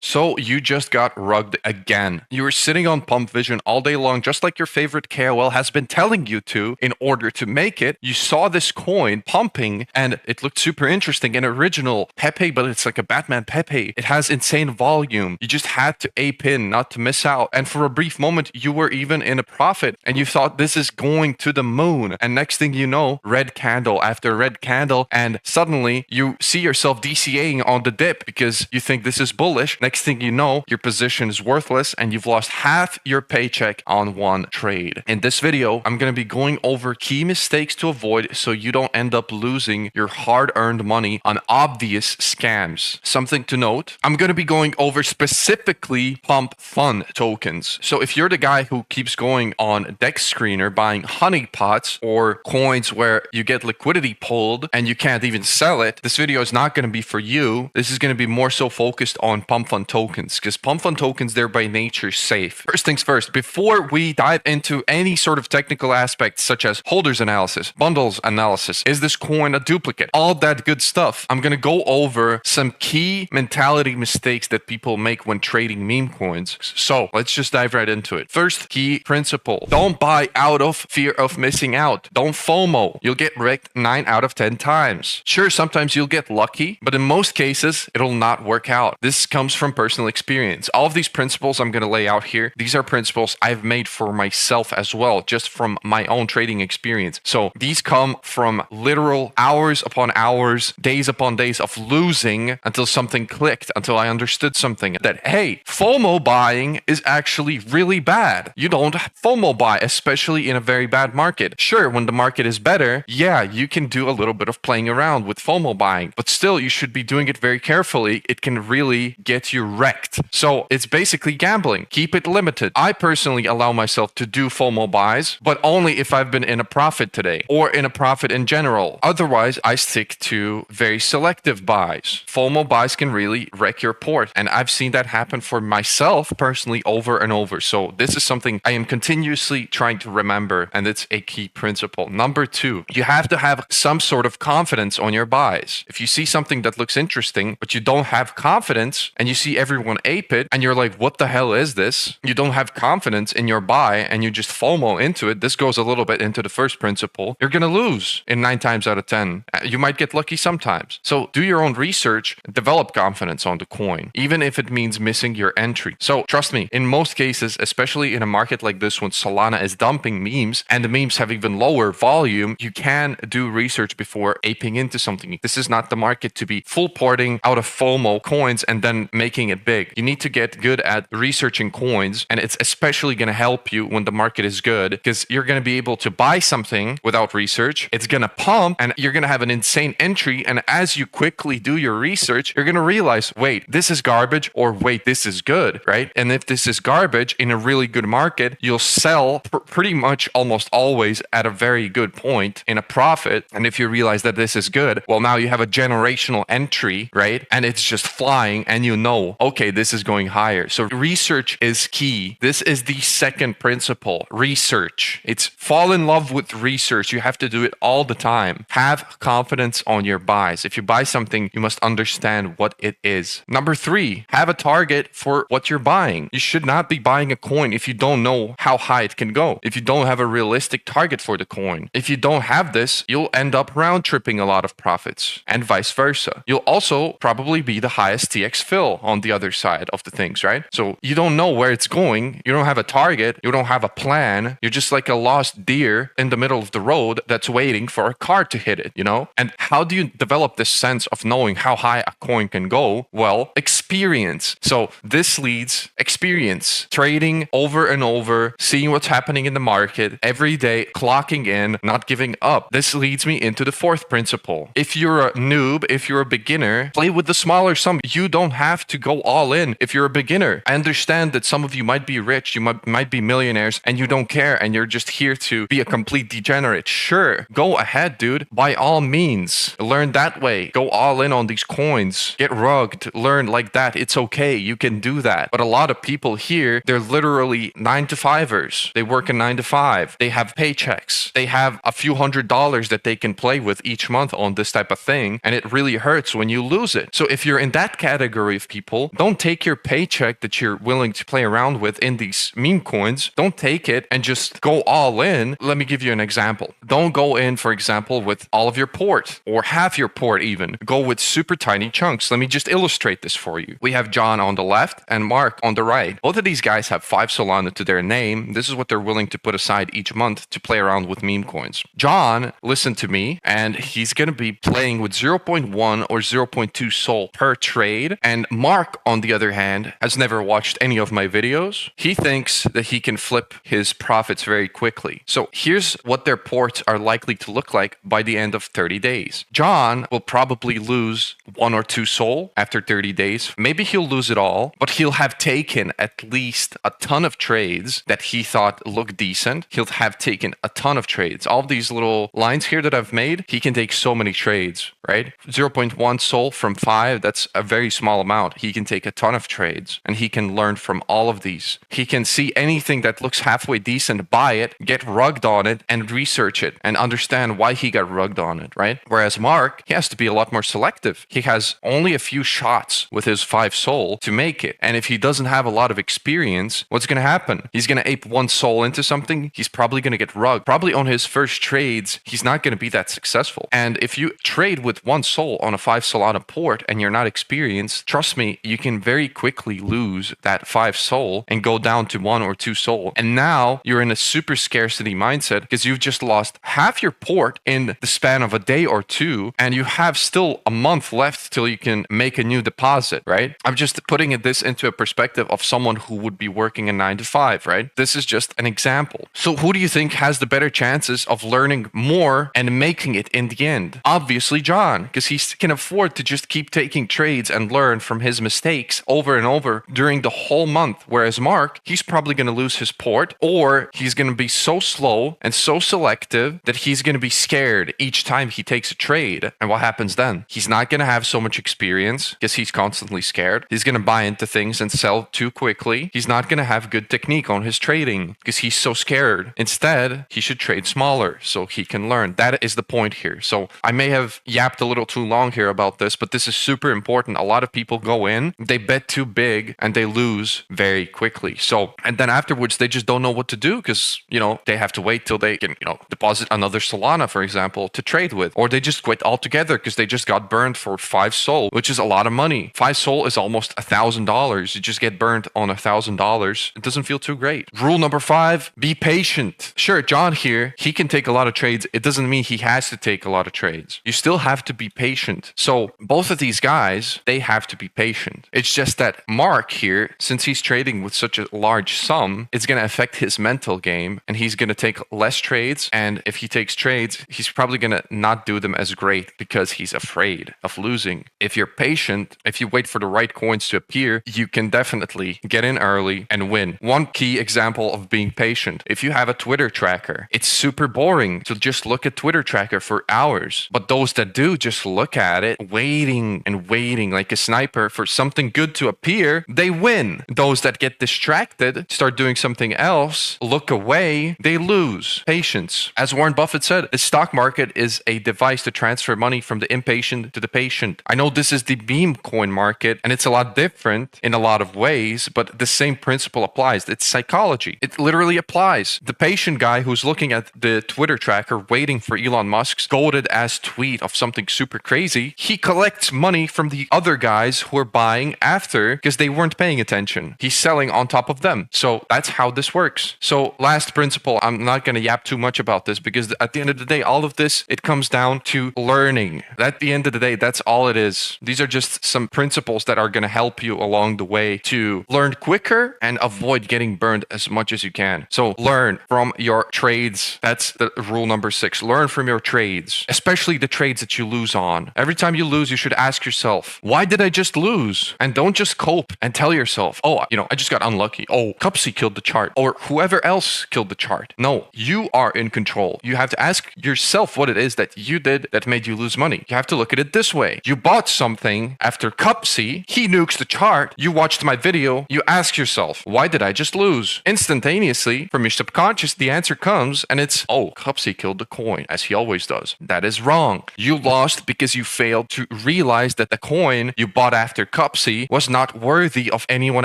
So you just got rugged again. You were sitting on Pump Vision all day long, just like your favorite KOL has been telling you to in order to make it. You saw this coin pumping and it looked super interesting, an original Pepe, but it's like a Batman Pepe. It has insane volume. You just had to ape in, not to miss out. And for a brief moment, you were even in a profit and you thought this is going to the moon. And next thing you know, red candle after red candle, and suddenly you see yourself DCAing on the dip because you think this is bullish. Next thing you know, your position is worthless and you've lost half your paycheck on one trade. In this video, I'm going to be going over key mistakes to avoid so you don't end up losing your hard-earned money on obvious scams. Something to note, I'm going to be going over specifically pump fund tokens. So if you're the guy who keeps going on Dex Screener buying honeypots or coins where you get liquidity pulled and you can't even sell it, this video is not going to be for you. This is going to be more so focused on pump fund tokens because pump fund tokens, they're by nature safe. First things first, before we dive into any sort of technical aspects such as holders analysis, bundles analysis, is this coin a duplicate, all that good stuff, I'm going to go over some key mentality mistakes that people make when trading meme coins. So let's just dive right into it. First key principle, don't buy out of fear of missing out. Don't FOMO. You'll get wrecked 9 out of 10 times. Sure, sometimes you'll get lucky, but in most cases, it'll not work out. This comes from personal experience. All of these principles I'm going to lay out here, these are principles I've made for myself as well, just from my own trading experience. So these come from literal hours upon hours, days upon days of losing until something clicked, until I understood something that, hey, FOMO buying is actually really bad. You don't FOMO buy, especially in a very bad market. Sure, when the market is better, yeah, you can do a little bit of playing around with FOMO buying, but still you should be doing it very carefully. It can really get you wrecked. So it's basically gambling. Keep it limited. I personally allow myself to do FOMO buys, but only if I've been in a profit today or in a profit in general. Otherwise, I stick to very selective buys. FOMO buys can really wreck your port, and I've seen that happen for myself personally over and over. So this is something I am continuously trying to remember, and it's a key principle. Number 2, you have to have some sort of confidence on your buys. If you see something that looks interesting, but you don't have confidence, and you see everyone ape it, and you're like, what the hell is this? You don't have confidence in your buy, and you just FOMO into it. This goes a little bit into the first principle. You're going to lose in 9 times out of 10. You might get lucky sometimes. So do your own research, develop confidence on the coin, even if it means missing your entry. So trust me, in most cases, especially in a market like this when Solana is dumping memes and the memes have even lower volume, you can do research before aping into something. This is not the market to be full porting out of FOMO coins and then making it big. You need to get good at researching coins, and it's especially going to help you when the market is good because you're going to be able to buy something without research. It's going to pump and you're going to have an insane entry, and as you quickly do your research, you're going to realize, wait, this is garbage, or wait, this is good, right? And if this is garbage in a really good market, you'll sell pretty much almost always at a very good point in a profit. And if you realize that this is good, well, now you have a generational entry, right? And it's just flying and you know, okay, this is going higher. So research is key. This is the second principle, research. It's fall in love with research. You have to do it all the time. Have confidence on your buys. If you buy something, you must understand what it is. Number 3, have a target for what you're buying. You should not be buying a coin if you don't know how high it can go. If you don't have a realistic target for the coin. If you don't have this, you'll end up round tripping a lot of profits and vice versa. You'll also probably be the highest TX fill on the other side of the things, right? So you don't know where it's going. You don't have a target. You don't have a plan. You're just like a lost deer in the middle of the road that's waiting for a car to hit it, you know? And how do you develop this sense of knowing how high a coin can go? Well, experience. So this leads experience, trading over and over, seeing what's happening in the market every day, clocking in, not giving up. This leads me into the 4th principle. If you're a noob, if you're a beginner, play with the smaller sum. You don't have to go all in if you're a beginner. I understand that some of you might be rich, you might be millionaires, and you don't care, and you're just here to be a complete degenerate. Sure, go ahead, dude. By all means, learn that way. Go all in on these coins. Get rugged. Learn like that. It's okay. You can do that. But a lot of people here, they're literally 9-to-5ers. They work a 9 to 5. They have paychecks. They have a few $100s that they can play with each month on this type of thing, and it really hurts when you lose it. So if you're in that category of people, example, don't take your paycheck that you're willing to play around with in these meme coins, don't take it and just go all in. Let me give you an example. Don't go in, for example, with all of your port or half your port even. Go with super tiny chunks. Let me just illustrate this for you. We have John on the left and Mark on the right. Both of these guys have 5 Solana to their name. This is what they're willing to put aside each month to play around with meme coins. John, listen to me, and he's going to be playing with 0.1 or 0.2 Sol per trade. And Mark, on the other hand, has never watched any of my videos. He thinks that he can flip his profits very quickly. So here's what their ports are likely to look like by the end of 30 days. John will probably lose 1 or 2 Sol after 30 days. Maybe he'll lose it all, but he'll have taken at least a ton of trades that he thought looked decent. He'll have taken a ton of trades. All of these little lines here that I've made, he can take so many trades, right? 0.1 Sol from 5, that's a very small amount. He can take a ton of trades and he can learn from all of these. He can see anything that looks halfway decent, buy it, get rugged on it, and research it and understand why he got rugged on it, right? Whereas Mark, he has to be a lot more selective. He has only a few shots with his 5 Sol to make it. And if he doesn't have a lot of experience, what's going to happen? He's going to ape 1 Sol into something. He's probably going to get rugged. Probably on his first trades, he's not going to be that successful. And if you trade with 1 Sol on a 5 Solana port and you're not experienced, trust me, you can very quickly lose that 5 Sol and go down to 1 or 2 Sol. And now you're in a super scarcity mindset because you've just lost half your port in the span of a day or two, and you have still a month left till you can make a new deposit, right? I'm just putting this into a perspective of someone who would be working a 9 to 5, right? This is just an example. So who do you think has the better chances of learning more and making it in the end? Obviously John, because he can afford to just keep taking trades and learn from his mistakes over and over during the whole month. Whereas Mark, he's probably going to lose his port, or he's going to be so slow and so selective that he's going to be scared each time he takes a trade. And what happens then? He's not going to have so much experience because he's constantly scared. He's going to buy into things and sell too quickly. He's not going to have good technique on his trading because he's so scared. Instead, he should trade smaller so he can learn. That is the point here. So I may have yapped a little too long here about this, but this is super important. A lot of people go in, they bet too big, and they lose very quickly. So, and then afterwards, they just don't know what to do because, they have to wait till they can, deposit another Solana, for example, to trade with. Or they just quit altogether because they just got burned for 5 Sol, which is a lot of money. 5 Sol is almost $1,000. You just get burned on $1,000. It doesn't feel too great. Rule number 5, be patient. Sure, John here, he can take a lot of trades. It doesn't mean he has to take a lot of trades. You still have to be patient. So both of these guys, they have to be patient. It's just that Mark here, since he's trading with such a large sum, it's going to affect his mental game, and he's going to take less trades. And if he takes trades, he's probably going to not do them as great because he's afraid of losing. If you're patient, if you wait for the right coins to appear, you can definitely get in early and win. One key example of being patient: if you have a Twitter tracker, it's super boring to just look at Twitter tracker for hours. But those that do just look at it, waiting and waiting like a sniper for something good to appear, they win. Those that get distracted, start doing something else, look away, they lose. Patience. As Warren Buffett said, the stock market is a device to transfer money from the impatient to the patient. I know this is the Memecoin market, and it's a lot different in a lot of ways, but the same principle applies. It's psychology. It literally applies. The patient guy who's looking at the Twitter tracker waiting for Elon Musk's goated ass tweet of something super crazy, he collects money from the other guys who are buying after because they weren't paying attention. He's selling on top of them. So that's how this works. So last principle, I'm not going to yap too much about this because at the end of the day, all of this, it comes down to learning. At the end of the day, that's all it is. These are just some principles that are going to help you along the way to learn quicker and avoid getting burned as much as you can. So learn from your trades. That's the rule number 6. Learn from your trades, especially the trades that you lose on. Every time you lose, you should ask yourself, why did I just lose? And don't just cope and tell yourself, oh, I just got unlucky. Oh, Cupsy killed the chart, or whoever else killed the chart. No, you are in control. You have to ask yourself what it is that you did that made you lose money. You have to look at it this way. You bought something after Cupsy, he nukes the chart. You watched my video. You ask yourself, why did I just lose? Instantaneously, from your subconscious, the answer comes, and it's, oh, Cupsy killed the coin, as he always does. That is wrong. You lost because you failed to realize that the coin you bought after Cupsy was not worthy of anyone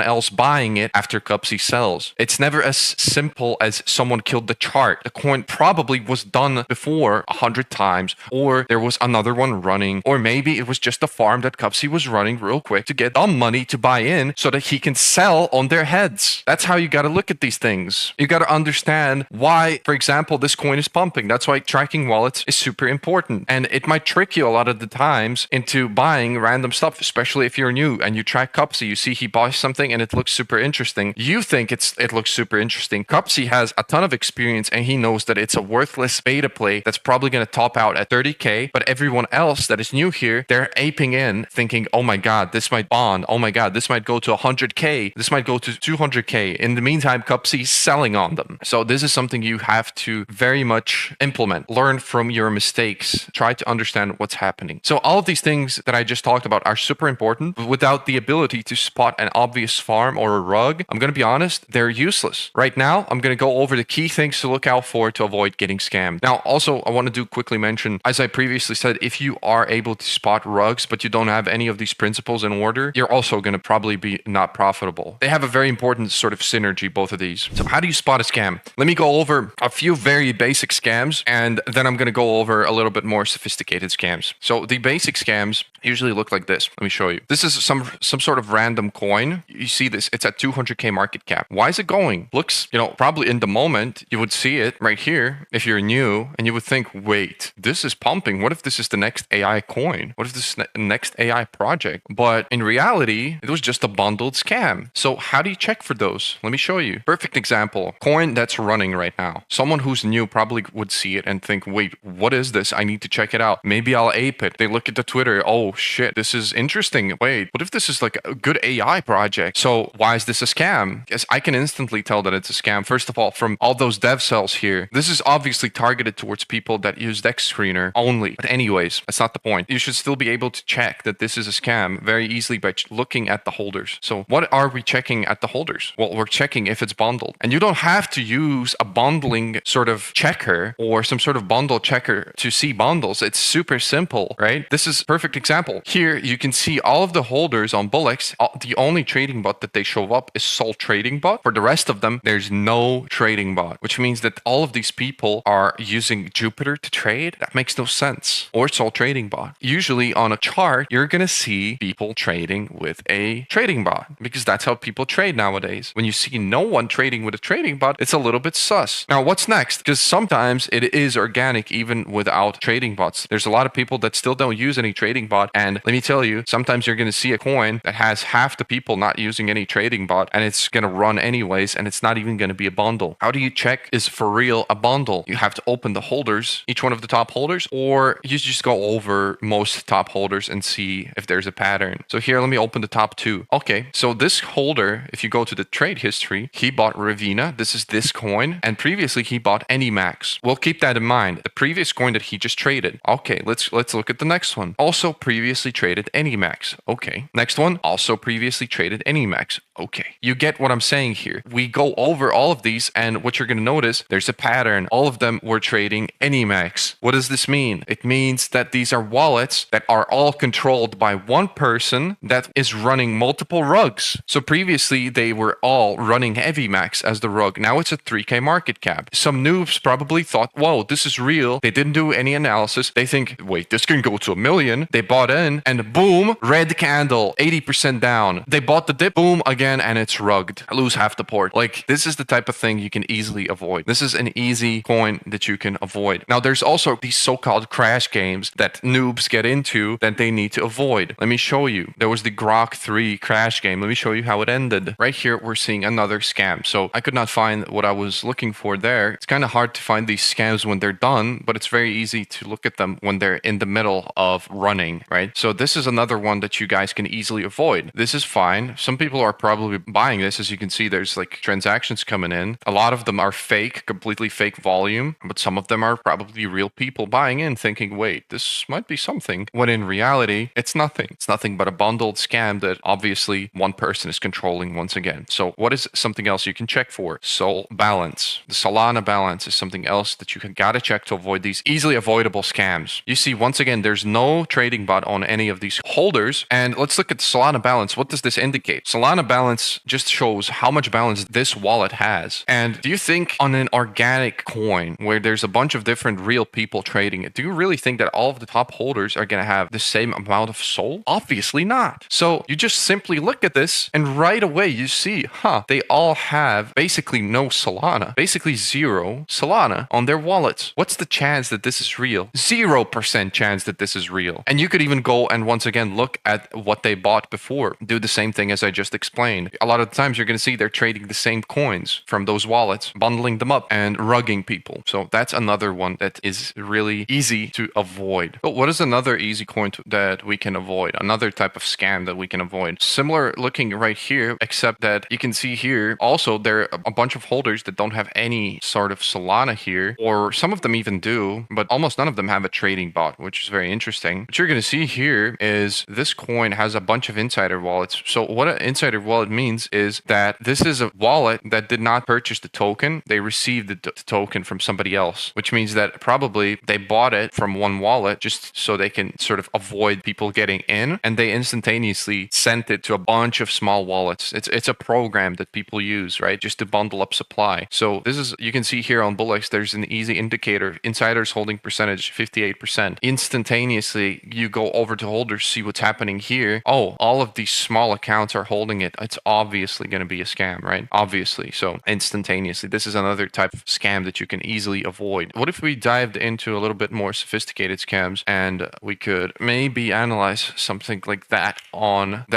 else buying it after Cupsy sells. It's never as simple as someone killed the chart. The coin probably was done before 100 times, or there was another one running, or maybe it was just a farm that Cupsy was running real quick to get dumb money to buy in so that he can sell on their heads. That's how you got to look at these things. You got to understand why, for example, this coin is pumping. That's why tracking wallets is super important. And it might trick you a lot of the times into buying random stuff, especially if you're new and you track Cupsy. You see he buys something and it looks super interesting. You think it looks super interesting. Cupsy has a ton of experience and he knows that it's a worthless beta play that's probably going to top out at 30K. But everyone else that is new here, they're aping in thinking, oh my God, this might bond. Oh my God, this might go to 100K. This might go to 200K. In the meantime, Cupsy's selling on them. So this is something you have to very much implement. Learn from your mistakes. Try to understand what's happening. So all of these things that I just talked about are super important. But without the ability to spot an obvious farm or a rug, I'm going to be honest, they're useless. Right now, I'm going to go over the key things to look out for to avoid getting scammed. Now, also, I want to quickly mention, as I previously said, if you are able to spot rugs, but you don't have any of these principles in order, you're also going to probably be not profitable. They have a very important sort of synergy, both of these. So how do you spot a scam? Let me go over a few very basic scams, and then I'm going to go over a little bit more sophisticated scams. So the basic scams usually look like this. Let me show you. This is some sort of random coin. You see this, it's at 200K market cap. Why is it going? Looks, probably in the moment you would see it right here if you're new and you would think, wait, this is pumping. What if this is the next AI coin? What if this is the next AI project? But in reality, it was just a bundled scam. So how do you check for those? Let me show you. Perfect example. Coin that's running right now. Someone who's new probably would see it and think, wait, what is this? I need to check it out. Maybe I'll ape it. They look at the Twitter. Oh shit, this is interesting. Wait, what if this is like a good AI project? So why is this a scam? Yes, I can instantly tell that it's a scam. First of all, from all those dev cells here, this is obviously targeted towards people that use Dex Screener only. But anyways, that's not the point. You should still be able to check that this is a scam very easily by looking at the holders. So what are we checking at the holders? Well, we're checking if it's bundled. And you don't have to use a bundling sort of checker or some sort of bundle checker to see bundles. It's super simple, right? This is a perfect example. Here, you can see all of the holders on Bullex. The only trading bot that they show up is Sol Trading Bot. For the rest of them, there's no trading bot, which means that all of these people are using Jupiter to trade. That makes no sense. Or Sol Trading Bot. Usually on a chart, you're going to see people trading with a trading bot because that's how people trade nowadays. When you see no one trading with a trading bot, it's a little bit sus. Now, what's next? Because sometimes it is organic even without trading bots. There's a lot of people that still don't use any trading bot. And let me tell you, sometimes you're going to see a coin that has half the people not using any trading bot and it's going to run anyways and it's not even going to be a bundle. How do you check is for real a bundle? You have to open the holders, each one of the top holders, or you just go over most top holders and see if there's a pattern. So here, let me open the top two. Okay, so this holder, if you go to the trade history, he bought Ravina. This is this coin. And previously he bought Anymax. We'll keep that in mind. The previous coin that he just traded. Okay, let's look at the next one. Also previously traded Anymax. Okay. Next one, also previously traded Anymax. Okay. You get what I'm saying here. We go over all of these and what you're going to notice, there's a pattern. All of them were trading Anymax. What does this mean? It means that these are wallets that are all controlled by one person that is running multiple rugs. So previously they were all running Heavymax as the rug. Now it's a 3K market cap. Some noobs probably thought, whoa, this is real. They didn't do any analysis. They think, wait, this can go to 1 million. They bought in and boom, red candle, 80% down. They bought the dip, boom, again, and it's rugged. I lose half the port. Like, this is the type of thing you can easily avoid. This is an easy coin that you can avoid. Now, there's also these so-called crash games that noobs get into that they need to avoid. Let me show you. There was the Grok 3 crash game. Let me show you how it ended. Right here, we're seeing another scam. So I could not find what I was looking for there. It's kind of hard to find these scams when they're done, but it's very easy to look at them when they're in the middle of running, right? So this is another one that you guys can easily avoid. This is fine. Some people are probably buying this. As you can see, there's like transactions coming in. A lot of them are fake, completely fake volume, but some of them are probably real people buying in thinking, wait, this might be something, when in reality, it's nothing. It's nothing but a bundled scam that obviously one person is controlling once again. So what is something else you can check for? Sol balance. The Solana balance is something else that you gotta check to avoid these easily avoidable scams. You see, once again, there's no trading bot on any of these holders. And let's look at Solana balance. What does this indicate? Solana balance just shows how much balance this wallet has. And do you think on an organic coin where there's a bunch of different real people trading it, do you really think that all of the top holders are going to have the same amount of SOL? Obviously not. So you just simply look at this and right away you see, they all have basically no Solana, basically zero Solana on their wallets. What's the chance that this is real? 0% chance that this is real. And you could even go and once again look at what they bought before. Do the same thing as I just explained. A lot of the times you're going to see they're trading the same coins from those wallets, bundling them up and rugging people. So that's another one that is really easy to avoid. But what is another easy coin that we can avoid? Another type of scam that we can avoid. Similar looking right here, except that you can see here also there are a bunch of holders that don't have any sort of Solana here, or some of them even do, but almost none of them have a trading bot, which is very interesting. What you're going to see here is this coin has a bunch of insider wallets. So what an insider wallet means is that this is a wallet that did not purchase the token. They received the token from somebody else, which means that probably they bought it from one wallet just so they can sort of avoid people getting in, and they instantaneously sent it to a bunch of small wallets. It's a program that people use, right? Just to bundle up supply. So this is, you can see here on Bullex, there's an easy indicator. Insiders holding percentage, 58%. Instantaneously, you go over to holders, see what's happening here. Oh, all of these small accounts are holding it. It's obviously going to be a scam, right? Obviously. So instantaneously, this is another type of scam that you can easily avoid. What if we dived into a little bit more sophisticated scams and we could maybe analyze something like that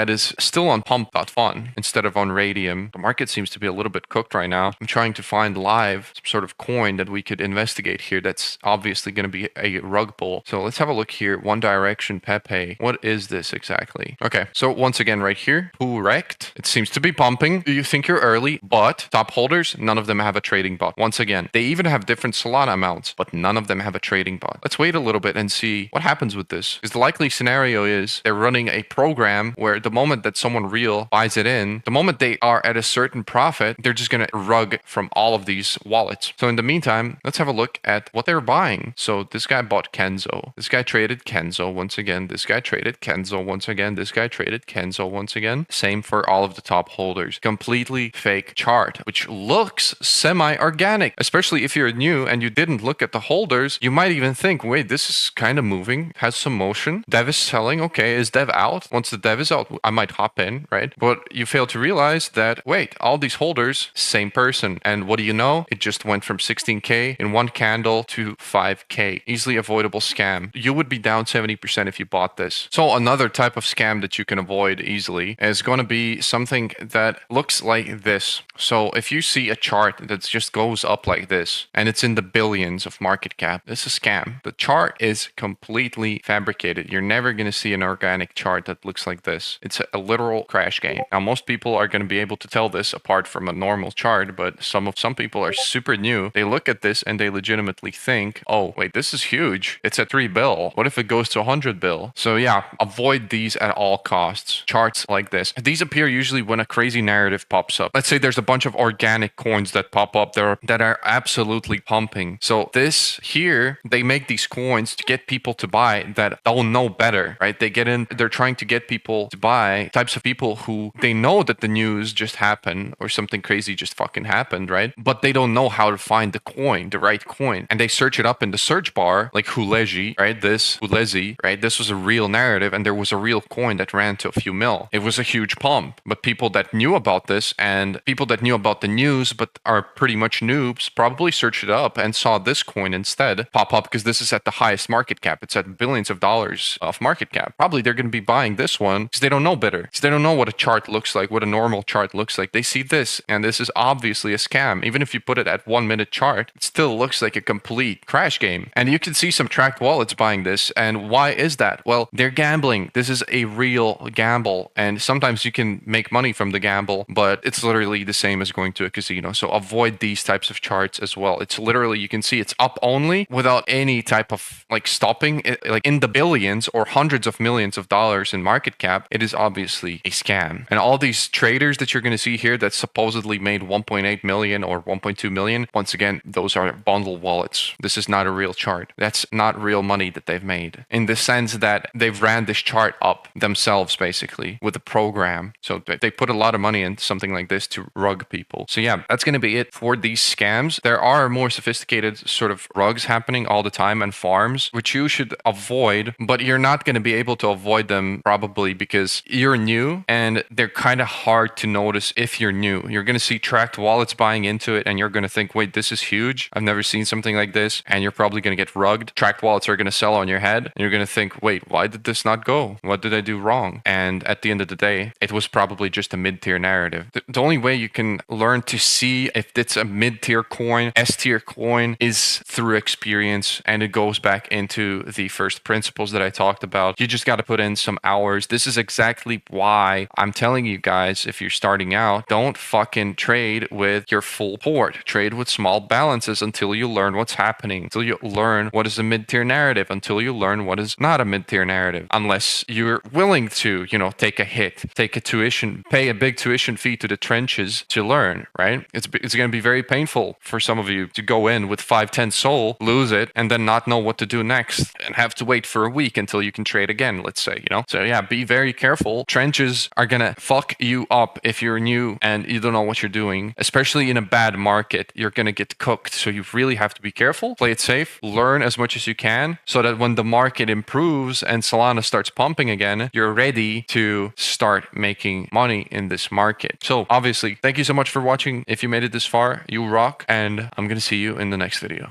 is still on pump.fun instead of on Raydium? The market seems to be a little bit cooked right now. I'm trying to find live some sort of coin that we could investigate here that's obviously going to be a rug pull. So let's have a look here. One Direction Pepe. What is this exactly? Okay, so once again right here, correct. It seems to be pumping. Do you think you're early? But top holders, none of them have a trading bot. Once again, they even have different Solana amounts, but none of them have a trading bot. Let's wait a little bit and see what happens with this. Because the likely scenario is they're running a program where the moment that someone real buys it in, the moment they are at a certain profit, they're just going to rug from all of these wallets. So in the meantime, let's have a look at what they're buying. So this guy bought Kenzo. This guy traded Kenzo once again. This guy traded Kenzo once again. This guy traded Kenzo once again. Same for all of the top holders. Completely fake chart, which looks semi-organic, especially if you're new and you didn't look at the holders. You might even think, wait, this is kind of moving, has some motion. Dev is selling. Okay, is Dev out? Once the Dev is out, I might hop in, right? But you fail to realize that, wait, all these holders, same person. And what do you know? It just went from 16K in one candle to 5K. Easily avoidable scam. You would be down 70% if you bought this. So another type of scam that you can avoid easily is going to be something that looks like this. So if you see a chart that just goes up like this and it's in the billions of market cap, this is a scam. The chart is completely fabricated. You're never going to see an organic chart that looks like this. It's a literal crash game. Now, most people are going to be able to tell this apart from a normal chart, but some people are super new. They look at this and they legitimately think, oh, wait, this is huge. It's at 3 bill. What if it goes to 100 bill? So yeah, avoid these at all costs. Charts like this. These appear usually when a crazy narrative pops up. Let's say there's a bunch of organic coins that pop up there that are absolutely pumping. So this here, they make these coins to get people to buy that don't know better, right? They get in, they're trying to get people to buy, types of people who they know that the news just happened or something crazy just fucking happened, right? But they don't know how to find the coin, the right coin. And they search it up in the search bar, like Huleji, right? This Hulezi, right? This was a real narrative and there was a real coin that ran to a few mil. It was a huge pump. But people that knew about this and people that knew about the news but are pretty much noobs probably searched it up and saw this coin instead pop up because this is at the highest market cap. It's at billions of dollars of market cap. Probably they're going to be buying this one because they don't know better. Because they don't know what a chart looks like, what a normal chart looks like. They see this and this is obviously a scam. Even if you put it at 1 minute chart, it still looks like a complete crash game. And you can see some tracked wallets buying this. And why is that? Well, they're gambling. This is a real gamble. And sometimes you can make money from the gamble, but it's literally the same as going to a casino. So avoid these types of charts as well. It's literally, you can see it's up only without any type of like stopping it, like in the billions or hundreds of millions of dollars in market cap. It is obviously a scam. And all these traders that you're going to see here that supposedly made 1.8 million or 1.2 million, once again, those are bundle wallets. This is not a real chart. That's not real money that they've made in the sense that they've ran this chart up themselves basically with a program. So they put a lot of money into something like this to rug people. So yeah, that's going to be it for these scams. There are more sophisticated sort of rugs happening all the time and farms, which you should avoid, but you're not going to be able to avoid them probably because you're new and they're kind of hard to notice if you're new. You're going to see tracked wallets buying into it and you're going to think, wait, this is huge. I've never seen something like this. And you're probably going to get rugged. Tracked wallets are going to sell on your head. And you're going to think, wait, why did this not go? What did I do wrong? And at the end of the day, it was probably just a mid-tier narrative. The only way you can learn to see if it's a mid-tier coin, S-tier coin, is through experience. And it goes back into the first principles that I talked about. You just got to put in some hours. This is exactly why I'm telling you guys, if you're starting out, don't fucking trade with your full port. Trade with small balances until you learn what's happening, until you learn what is a mid-tier narrative, until you learn what is not a mid-tier narrative. Unless you're willing to, take a hit, take a tuition, pay a big tuition fee to the trenches to learn, right? It's going to be very painful for some of you to go in with 5-10 soul, lose it, and then not know what to do next and have to wait for a week until you can trade again, let's say, So yeah, be very careful. Trenches are going to fuck you up if you're new and you don't know what you're doing, especially in a bad market. You're going to get cooked. So you really have to be careful, play it safe, learn as much as you can so that when the market improves and Solana starts pumping again, you're ready to start making money in this market. So obviously, thank you so much for watching. If you made it this far, you rock, and I'm going to see you in the next video.